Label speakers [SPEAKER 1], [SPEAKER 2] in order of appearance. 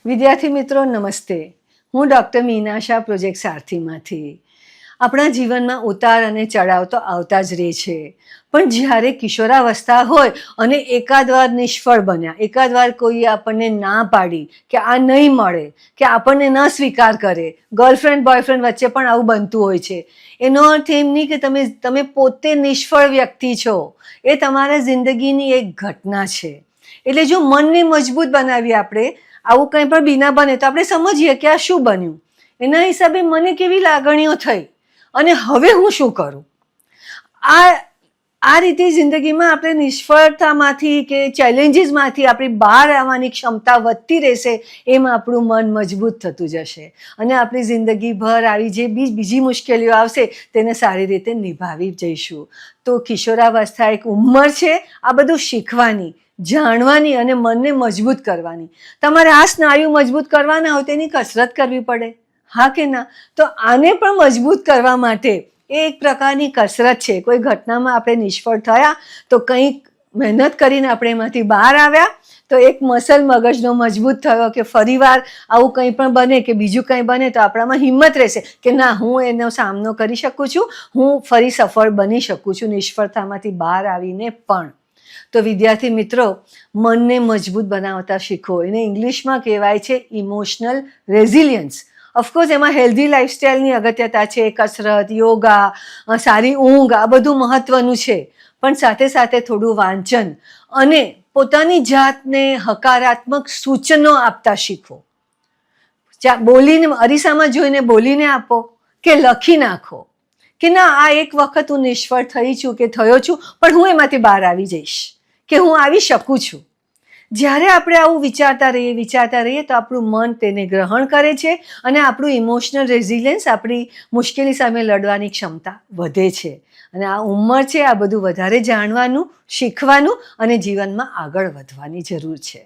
[SPEAKER 1] વિદ્યાર્થી મિત્રો નમસ્તે. હું ડૉક્ટર મીનાશા પ્રોજેક્ટ સારથીમાંથી. આપણા જીવનમાં ઉતાર અને ચઢાવ તો આવતા જ રહે છે, પણ જ્યારે કિશોરાવસ્થા હોય અને એકાદ વાર નિષ્ફળ બન્યા, એકાદ વાર કોઈ આપણને ના પાડી કે આ નહીં મળે, કે આપણને ન સ્વીકાર કરે, ગર્લફ્રેન્ડ બોયફ્રેન્ડ વચ્ચે પણ આવું બનતું હોય છે. એનો અર્થ એમ નહીં કે તમે પોતે નિષ્ફળ વ્યક્તિ છો, એ તમારા જિંદગીની એક ઘટના છે. એટલે જો મનને મજબૂત બનાવીએ આપણે, આવું કંઈ પણ બીના બને તો આપણે સમજીએ કે આ શું બન્યું, એના હિસાબે મને કેવી લાગણીઓ થઈ અને હવે હું શું કરું. આ રીતે જિંદગીમાં આપણે નિષ્ફળતામાંથી કે ચેલેન્જીસમાંથી આપણી બહાર આવવાની ક્ષમતા વધતી રહેશે, એમ આપણું મન મજબૂત થતું જશે અને આપણી જિંદગીભર આવી જે બીજી મુશ્કેલીઓ આવશે તેને સારી રીતે નિભાવી જઈશું. તો કિશોરાવસ્થા એક ઉંમર છે આ બધું શીખવાની, જાણવાની અને મનને મજબૂત કરવાની. તમારે આ સ્નાયુ મજબૂત કરવાના હોય તેની કસરત કરવી પડે, હા કે ના? તો આને પણ મજબૂત કરવા માટે એ એક પ્રકારની કસરત છે. કોઈ ઘટનામાં આપણે નિષ્ફળ થયા તો કંઈક મહેનત કરીને આપણે એમાંથી બહાર આવ્યા તો એક મસલ મગજનો મજબૂત થયો કે ફરીવાર આવું કંઈ પણ બને કે બીજું કંઈ બને તો આપણામાં હિંમત રહેશે કે ના, હું એનો સામનો કરી શકું છું, હું ફરી સફળ બની શકું છું નિષ્ફળતામાંથી બહાર આવીને પણ. તો વિદ્યાર્થી મિત્રો, મનને મજબૂત બનાવતા શીખો. એને ઇંગ્લિશમાં કહેવાય છે ઇમોશનલ રેઝિલિયન્સ. ઓફકોર્સ એમાં હેલ્ધી લાઈફસ્ટાઈલની અગત્યતા છે, કસરત, યોગા, સારી ઊંઘ, આ બધું મહત્વનું છે. પણ સાથે સાથે થોડું વાંચન અને પોતાની જાતને હકારાત્મક સૂચનો આપતા શીખો. બોલીને, અરીસામાં જોઈને બોલીને આપો કે લખી નાખો કે ના, આ એક વખત હું નિષ્ફળ થઈ છું કે થયો છું, પણ હું એમાંથી બહાર આવી જઈશ, કે હું આવી શકું છું. જ્યારે આપણે આવું વિચારતા રહીએ તો આપણું મન તેને ગ્રહણ કરે છે અને આપણું ઇમોશનલ રેઝિલિયન્સ, આપણી મુશ્કેલી સામે લડવાની ક્ષમતા વધે છે. અને આ ઉંમર છે આ બધું વધારે જાણવાનું, શીખવાનું અને જીવનમાં આગળ વધવાની જરૂર છે.